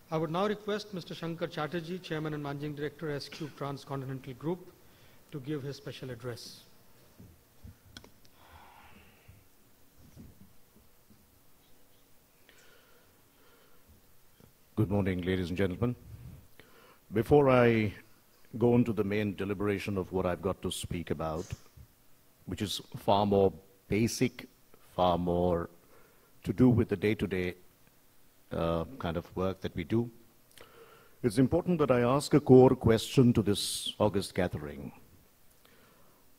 I would now request Mr. Shankar Chatterjee, Chairman and Managing Director, CUBE-Transcontinental Group, to give his special address. Good morning, ladies and gentlemen. Before I go into the main deliberation of what I've got to speak about, which is far more basic, far more to do with the day-to-day kind of work that we do, it's important that I ask a core question to this August gathering.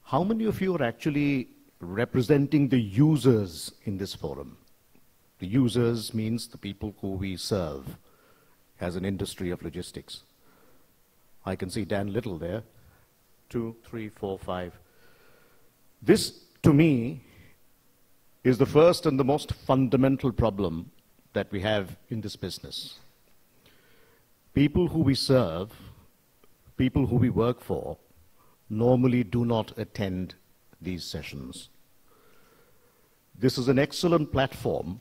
How many of you are actually representing the users in this forum? The users means the people who we serve as an industry of logistics. I can see Dan Little there. 2, 3, 4, 5. This, to me, is the first and the most fundamental problem that we have in this business. People who we serve, people who we work for, normally do not attend these sessions. This is an excellent platform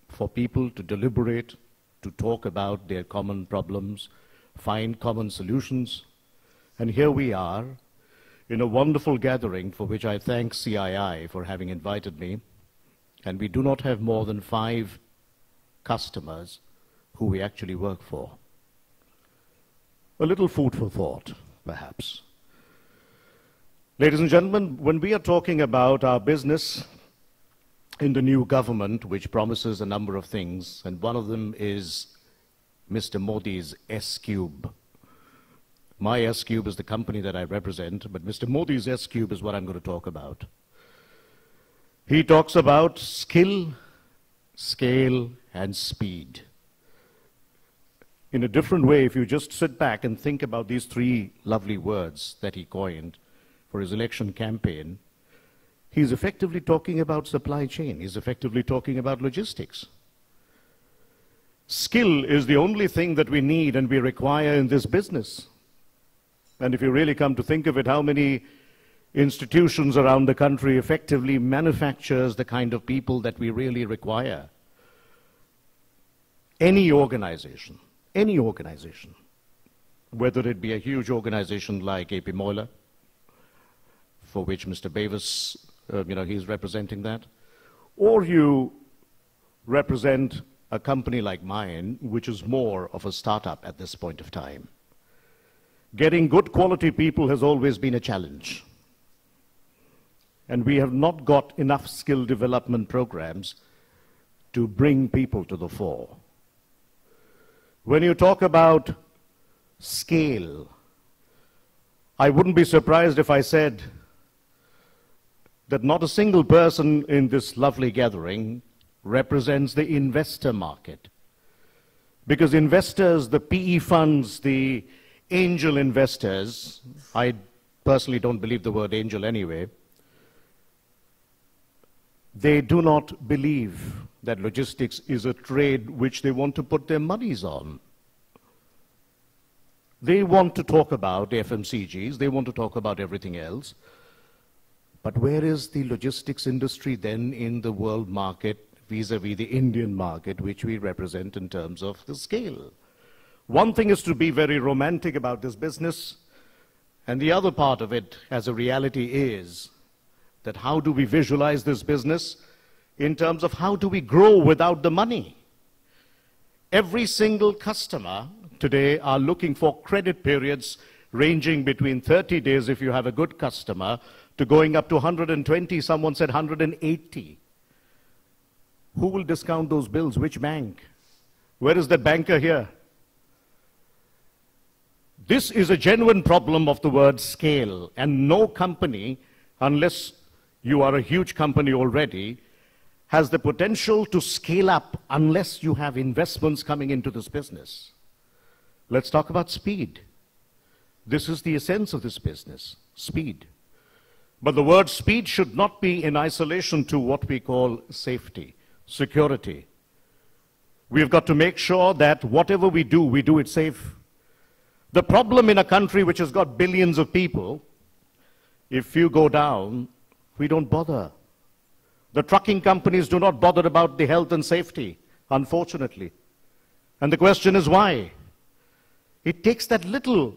for people to deliberate, to talk about their common problems, find common solutions. And here we are in a wonderful gathering for which I thank CII for having invited me. And we do not have more than 5 customers who we actually work for. A little food for thought, perhaps. Ladies and gentlemen, when we are talking about our business in the new government, which promises a number of things, and one of them is Mr. Modi's S-Cube. My S-Cube is the company that I represent, but Mr. Modi's S-Cube is what I'm going to talk about. He talks about skill, scale, and speed. In a different way, if you just sit back and think about these 3 lovely words that he coined for his election campaign, he's effectively talking about supply chain. He's effectively talking about logistics. Skill is the only thing that we need and we require in this business. And if you really come to think of it, how many institutions around the country effectively manufactures the kind of people that we really require? Any organization, whether it be a huge organization like AP Moyler, for which Mr. Bavis, he's representing that, or you represent a company like mine, which is more of a startup at this point of time. Getting good quality people has always been a challenge. And we have not got enough skill development programs to bring people to the fore. When you talk about scale, I wouldn't be surprised if I said that not a single person in this lovely gathering represents the investor market. Because investors, the PE funds, the angel investors, I personally don't believe the word angel anyway, they do not believe that logistics is a trade which they want to put their monies on. They want to talk about FMCGs, they want to talk about everything else. But where is the logistics industry then in the world market vis-a-vis the Indian market, which we represent in terms of the scale? One thing is to be very romantic about this business, and the other part of it as a reality is that how do we visualize this business in terms of how do we grow without the money? Every single customer today are looking for credit periods ranging between 30 days if you have a good customer to going up to 120, someone said 180. Who will discount those bills? Which bank? Where is that banker here? This is a genuine problem of the word scale, and no company, unless you are a huge company already, has the potential to scale up unless you have investments coming into this business. Let's talk about speed. This is the essence of this business, speed. But the word speed should not be in isolation to what we call safety, security. We've got to make sure that whatever we do it safe. The problem in a country which has got billions of people, if you go down, we don't bother. The trucking companies do not bother about the health and safety, unfortunately. And the question is why? It takes that little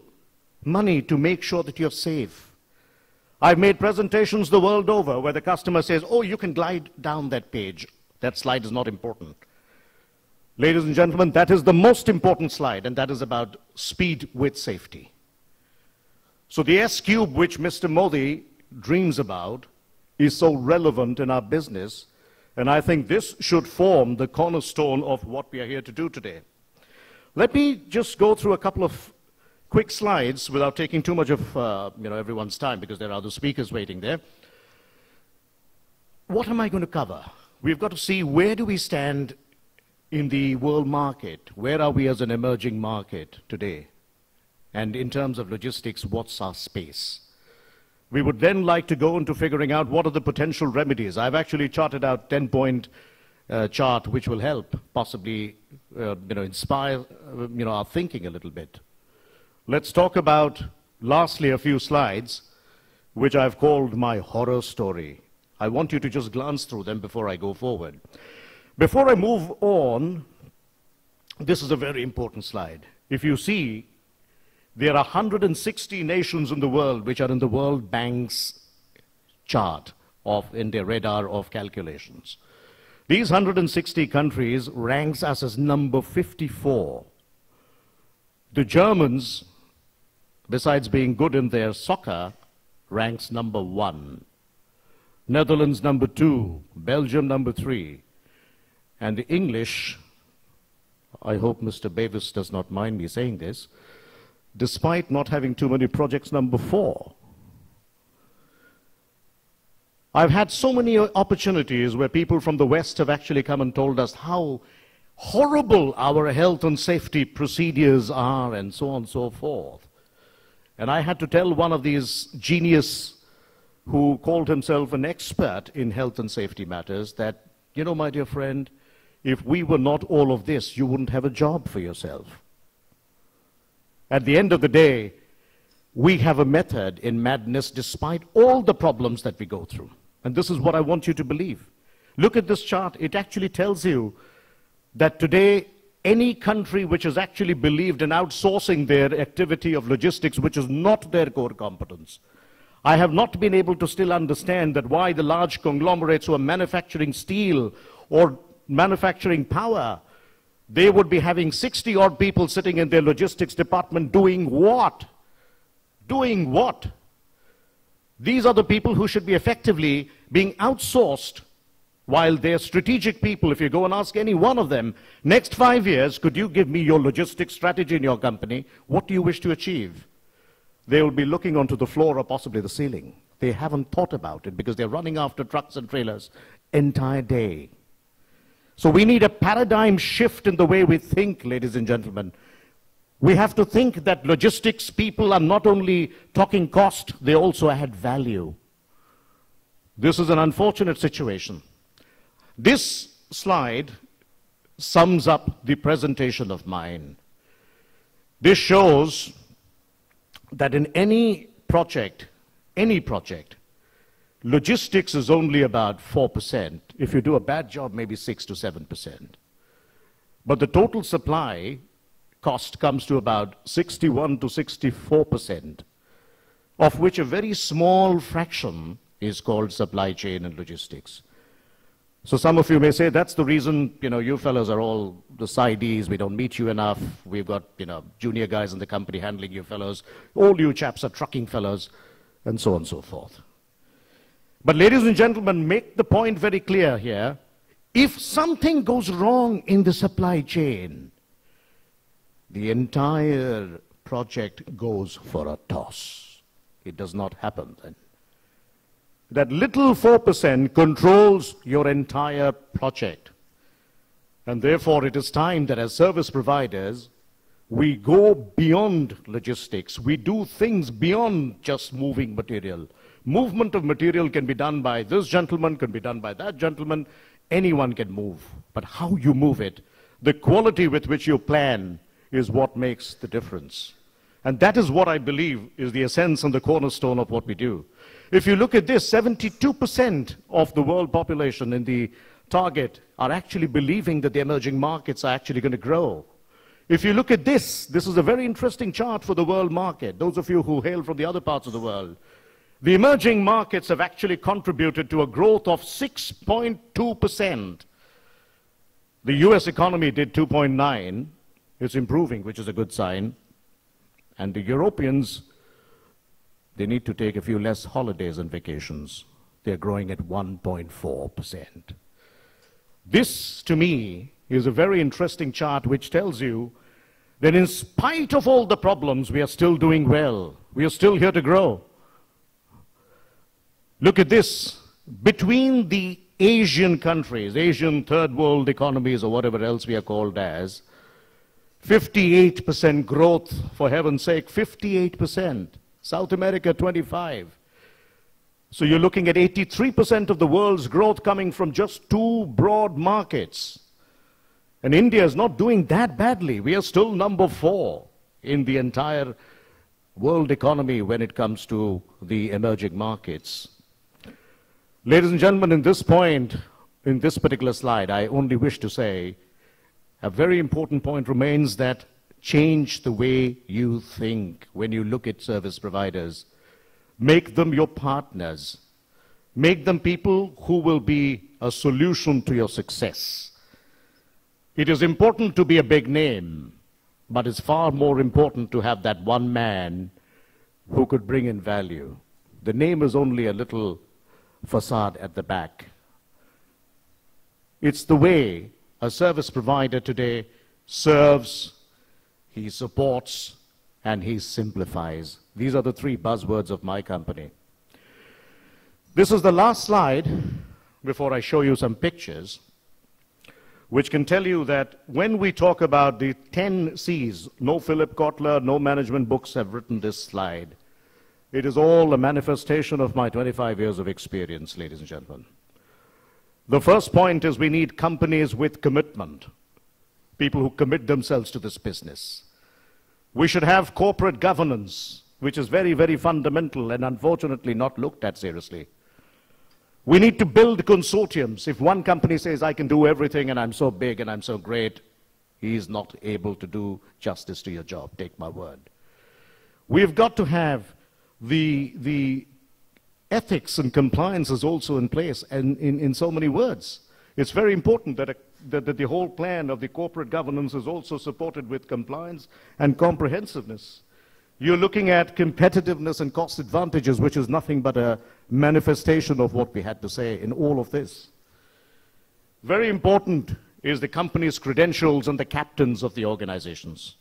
money to make sure that you're safe. I've made presentations the world over where the customer says, oh, you can glide down that page. That slide is not important. Ladies and gentlemen, that is the most important slide, and that is about speed with safety. So the S-Cube, which Mr. Modi dreams about, is so relevant in our business, and I think this should form the cornerstone of what we are here to do today. Let me just go through a couple of quick slides without taking too much of everyone's time, because there are other speakers waiting there. What am I going to cover? We've got to see, where do we stand in the world market? Where are we as an emerging market today? And in terms of logistics, what's our space? We would then like to go into figuring out what are the potential remedies. I've actually charted out 10-point chart which will help possibly inspire our thinking a little bit. Let's talk about, lastly, a few slides which I've called my horror story. I want you to just glance through them before I go forward. Before I move on, this is a very important slide. If you see, there are 160 nations in the world which are in the World Bank's chart in their radar of calculations. These 160 countries ranks us as number 54. The Germans, besides being good in their soccer, ranks number 1. Netherlands number 2, Belgium number 3, and the English, I hope Mr. Bevis does not mind me saying this, despite not having too many projects, number 4. I've had so many opportunities where people from the West have actually come and told us how horrible our health and safety procedures are and so on and so forth. And I had to tell one of these genius who called himself an expert in health and safety matters that, you know, my dear friend, if we were not all of this, you wouldn't have a job for yourself. At the end of the day, we have a method in madness despite all the problems that we go through. And this is what I want you to believe. Look at this chart. It actually tells you that today, any country which has actually believed in outsourcing their activity of logistics, which is not their core competence, I have not been able to still understand that why the large conglomerates who are manufacturing steel or manufacturing power, they would be having 60-odd people sitting in their logistics department doing what? Doing what? These are the people who should be effectively being outsourced, while they're strategic people. If you go and ask any one of them, next 5 years, could you give me your logistics strategy in your company? What do you wish to achieve? They will be looking onto the floor or possibly the ceiling. They haven't thought about it because they're running after trucks and trailers entire day. So we need a paradigm shift in the way we think, ladies and gentlemen. We have to think that logistics people are not only talking cost, they also add value. This is an unfortunate situation. This slide sums up the presentation of mine. This shows that in any project, logistics is only about 4%. If you do a bad job, maybe 6 to 7%. But the total supply cost comes to about 61 to 64%, of which a very small fraction is called supply chain and logistics. So some of you may say, that's the reason, you fellows are all the sidees, we don't meet you enough, we've got, junior guys in the company handling you fellows, all you chaps are trucking fellows, and so on and so forth. But ladies and gentlemen, make the point very clear here. If something goes wrong in the supply chain, the entire project goes for a toss. It does not happen then. That little 4% controls your entire project. And therefore, it is time that as service providers, we go beyond logistics. We do things beyond just moving material. Movement of material can be done by this gentleman, can be done by that gentleman. Anyone can move. But how you move it, the quality with which you plan is what makes the difference. And that is what I believe is the essence and the cornerstone of what we do. If you look at this, 72% of the world population in the target are actually believing that the emerging markets are actually going to grow. If you look at this, this is a very interesting chart for the world market. Those of you who hail from the other parts of the world, the emerging markets have actually contributed to a growth of 6.2%. The US economy did 2.9. It's improving, which is a good sign. And the Europeans, they need to take a few less holidays and vacations. They're growing at 1.4%. This, to me, is a very interesting chart which tells you that in spite of all the problems, we are still doing well. We are still here to grow. Look at this. Between the Asian countries, Asian third world economies or whatever else we are called as, 58% growth, for heaven's sake, 58%. South America, 25%. So you're looking at 83% of the world's growth coming from just two broad markets. And India is not doing that badly. We are still number 4 in the entire world economy when it comes to the emerging markets. Ladies and gentlemen, in this point, in this particular slide, I only wish to say a very important point remains that change the way you think when you look at service providers. Make them your partners. Make them people who will be a solution to your success. It is important to be a big name, but it's far more important to have that one man who could bring in value. The name is only a little facade at the back. It's the way a service provider today serves, he supports, and he simplifies. These are the 3 buzzwords of my company. This is the last slide before I show you some pictures, which can tell you that when we talk about the 10 C's, no Philip Kotler, no management books have written this slide. It is all a manifestation of my 25 years of experience, ladies and gentlemen. The first point is we need companies with commitment, people who commit themselves to this business. We should have corporate governance, which is very, very fundamental and unfortunately not looked at seriously. We need to build consortiums. If one company says, I can do everything and I'm so big and I'm so great, he is not able to do justice to your job, take my word. We've got to have the ethics and compliance is also in place, and in so many words. It's very important that the whole plan of the corporate governance is also supported with compliance and comprehensiveness. You're looking at competitiveness and cost advantages, which is nothing but a manifestation of what we had to say in all of this. Very important is the company's credentials and the captains of the organizations.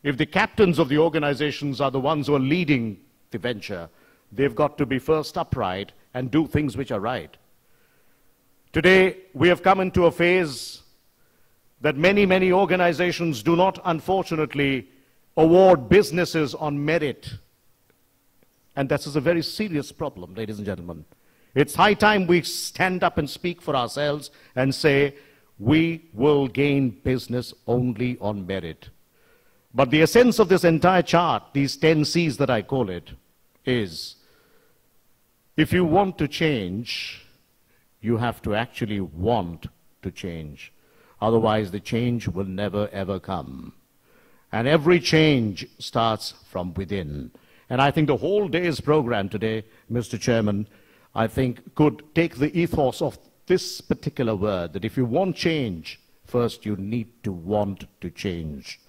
If the captains of the organizations are the ones who are leading the venture, they've got to be first upright and do things which are right. Today, we have come into a phase that many organizations do not, unfortunately, award businesses on merit. And this is a very serious problem, ladies and gentlemen. It's high time we stand up and speak for ourselves and say, we will gain business only on merit. But the essence of this entire chart, these 10 C's that I call it, is if you want to change, you have to actually want to change. Otherwise, the change will never, ever come. And every change starts from within. And I think the whole day's program today, Mr. Chairman, I think could take the ethos of this particular word, that if you want change, first you need to want to change.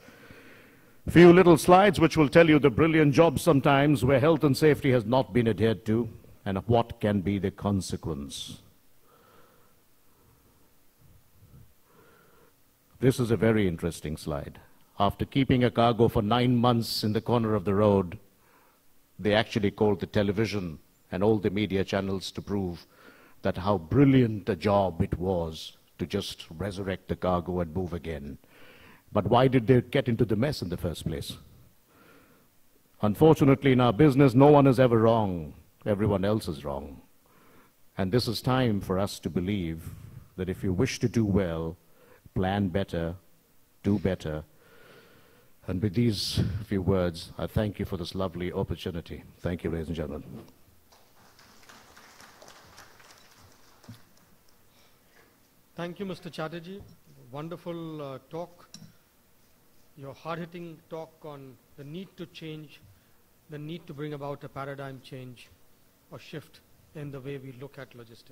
A few little slides which will tell you the brilliant jobs sometimes where health and safety has not been adhered to and what can be the consequence. This is a very interesting slide. After keeping a cargo for 9 months in the corner of the road, they actually called the television and all the media channels to prove that how brilliant a job it was to just resurrect the cargo and move again. But why did they get into the mess in the first place? Unfortunately, in our business, no one is ever wrong. Everyone else is wrong. And this is time for us to believe that if you wish to do well, plan better, do better. And with these few words, I thank you for this lovely opportunity. Thank you, ladies and gentlemen. Thank you, Mr. Chatterjee. Wonderful talk. your hard-hitting talk on the need to change, the need to bring about a paradigm change or shift in the way we look at logistics.